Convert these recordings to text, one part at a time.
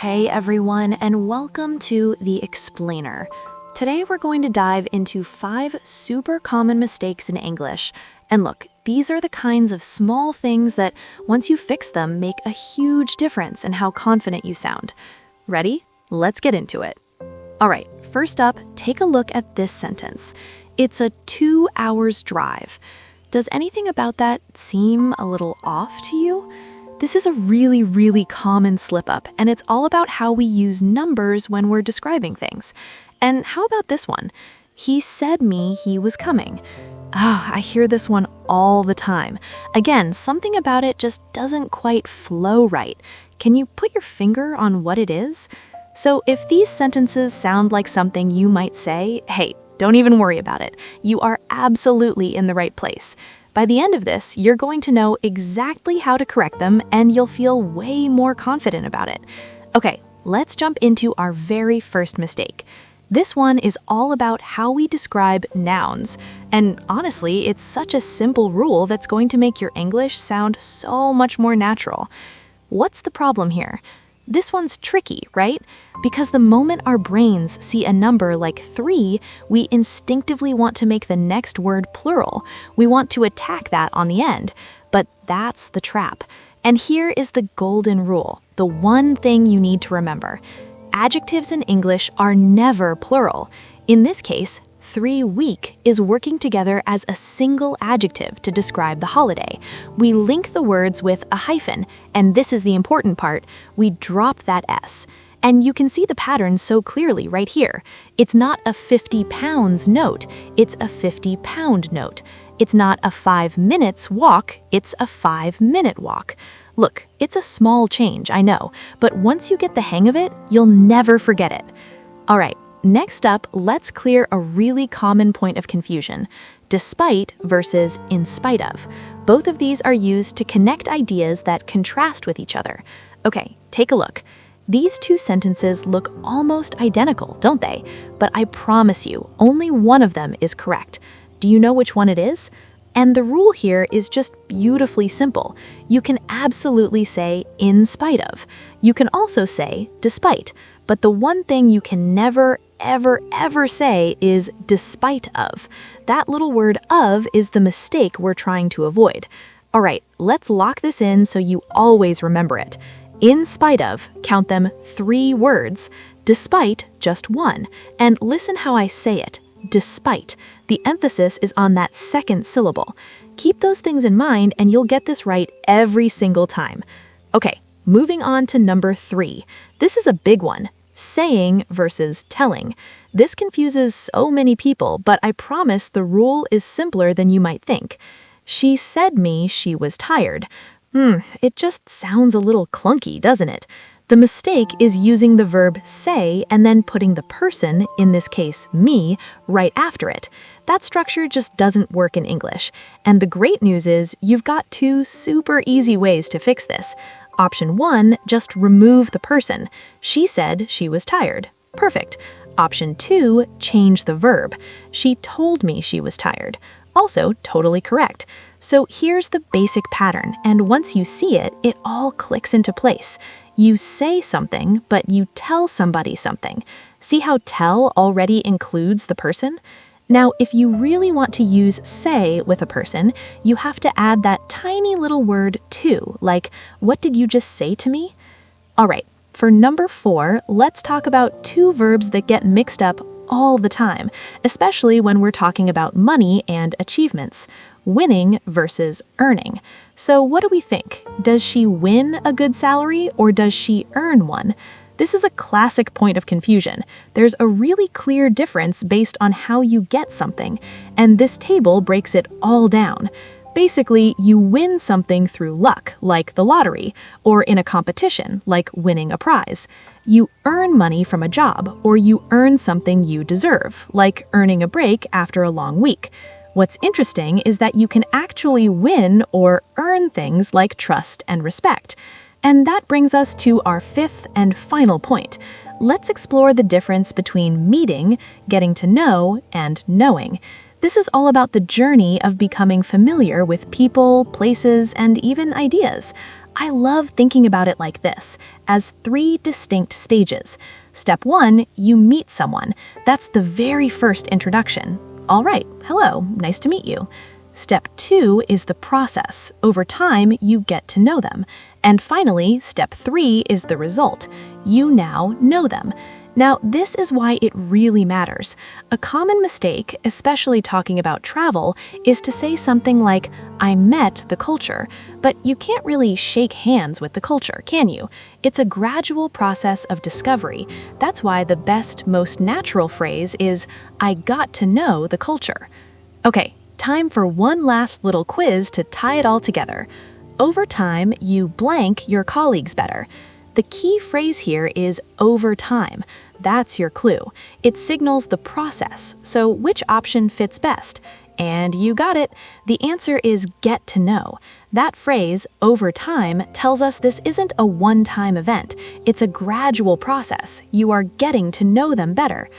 Hey everyone, and welcome to The Explainer. Today we're going to dive into 5 super common mistakes in English. And look, these are the kinds of small things that, once you fix them, make a huge difference in how confident you sound. Ready? Let's get into it. Alright, first up, take a look at this sentence. It's a 2 hours drive. Does anything about that seem a little off to you? This is a really common slip-up, and it's all about how we use numbers when we're describing things. And how about this one? He said me he was coming. Oh, I hear this one all the time. Again, something about it just doesn't quite flow right. Can you put your finger on what it is? So if these sentences sound like something you might say, hey, don't even worry about it. You are absolutely in the right place. By the end of this, you're going to know exactly how to correct them, and you'll feel way more confident about it. Okay, let's jump into our very first mistake. This one is all about how we describe nouns. And honestly, it's such a simple rule that's going to make your English sound so much more natural. What's the problem here? This one's tricky, right? Because the moment our brains see a number like 3, we instinctively want to make the next word plural. We want to attack that on the end. But that's the trap. And here is the golden rule, the one thing you need to remember. Adjectives in English are never plural. In this case, 3 week is working together as a single adjective to describe the holiday. We link the words with a hyphen, and this is the important part, we drop that S. And you can see the pattern so clearly right here. It's not a 50 pounds note, it's a 50 pound note. It's not a 5 minutes walk, it's a 5-minute walk. Look, it's a small change, I know, but once you get the hang of it, you'll never forget it. All right. Next up, let's clear a really common point of confusion. Despite versus in spite of. Both of these are used to connect ideas that contrast with each other. Okay, take a look. These 2 sentences look almost identical, don't they? But I promise you, only one of them is correct. Do you know which one it is? And the rule here is just beautifully simple. You can absolutely say in spite of. You can also say despite. But the one thing you can never, ever say is despite of. That little word of is the mistake we're trying to avoid. All right, let's lock this in so you always remember it. In spite of, count them 3 words. Despite, just 1. And listen how I say it. Despite. The emphasis is on that second syllable. Keep those things in mind and you'll get this right every single time. Okay, moving on to number 3. This is a big one. Saying versus telling. This confuses so many people, but I promise the rule is simpler than you might think. She said me she was tired. It just sounds a little clunky, doesn't it? The mistake is using the verb say and then putting the person, in this case me, right after it. That structure just doesn't work in English. And the great news is you've got 2 super easy ways to fix this. Option 1, just remove the person. She said she was tired. Perfect. Option 2, change the verb. She told me she was tired. Also totally correct. So here's the basic pattern, and once you see it, it all clicks into place. You say something, but you tell somebody something. See how tell already includes the person? Now, if you really want to use say with a person, you have to add that tiny little word to, like, what did you just say to me? All right, for number 4, let's talk about 2 verbs that get mixed up all the time, especially when we're talking about money and achievements. Winning versus earning. So what do we think? Does she win a good salary or does she earn one? This is a classic point of confusion. There's a really clear difference based on how you get something, and this table breaks it all down. Basically, you win something through luck, like the lottery, or in a competition, like winning a prize. You earn money from a job, or you earn something you deserve, like earning a break after a long week. What's interesting is that you can actually win or earn things like trust and respect. And that brings us to our 5th and final point. Let's explore the difference between meeting, getting to know, and knowing. This is all about the journey of becoming familiar with people, places, and even ideas. I love thinking about it like this, as 3 distinct stages. Step 1, you meet someone. That's the very first introduction. All right, hello, nice to meet you. Step 2 is the process. Over time, you get to know them. And finally, step 3 is the result. You now know them. Now, this is why it really matters. A common mistake, especially talking about travel, is to say something like, I met the culture. But you can't really shake hands with the culture, can you? It's a gradual process of discovery. That's why the best, most natural phrase is, I got to know the culture. Okay, time for one last little quiz to tie it all together. Over time, you blank your colleagues better. The key phrase here is over time. That's your clue. It signals the process, so which option fits best? And you got it. The answer is get to know. That phrase, over time, tells us this isn't a one-time event. It's a gradual process. You are getting to know them better.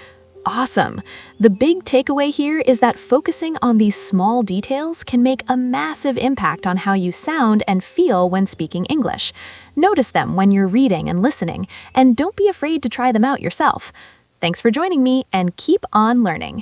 Awesome! The big takeaway here is that focusing on these small details can make a massive impact on how you sound and feel when speaking English. Notice them when you're reading and listening, and don't be afraid to try them out yourself. Thanks for joining me, and keep on learning.